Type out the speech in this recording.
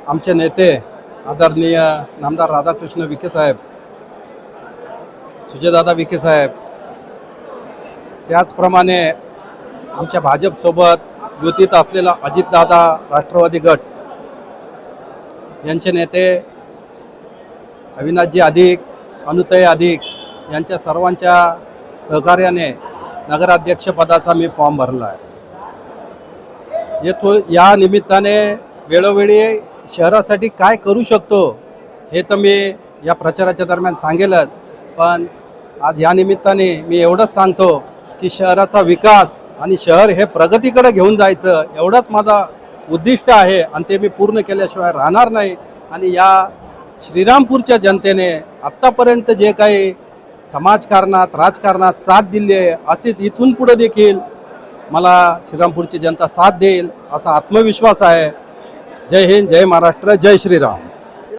आमचे नेते आदरणीय नामदार राधाकृष्ण विखे साहेब, सुजयदादा विखे साहेब, त्याचप्रमाणे आमच्या भाजपसोबत युतीत असलेला अजितदादा राष्ट्रवादी गट यांचे नेते अविनाशजी अधिक, अनुताई अधिक यांच्या सर्वांच्या सहकार्याने नगराध्यक्षपदाचा मी फॉर्म भरला आहे। या निमित्ताने वेळोवेळी शहरासाठी काय करू शकतो हे तर मी या प्रचाराच्या दरम्यान सांगेलच, पण आज या निमित्ताने मी एवढंच सांगतो की शहराचा विकास आणि शहर हे प्रगतीकडे घेऊन जायचं एवढंच माझा उद्दिष्ट आहे आणि ते मी पूर्ण केल्याशिवाय राहणार नाही। आणि या श्रीरामपूरच्या जनतेने आत्तापर्यंत जे काही समाजकारणात राजकारणात साथ दिली आहे, असेच इथून पुढे देखील मला श्रीरामपूरची जनता साथ देईल असा आत्मविश्वास आहे। जय हिंद, जय महाराष्ट्र, जय श्रीराम।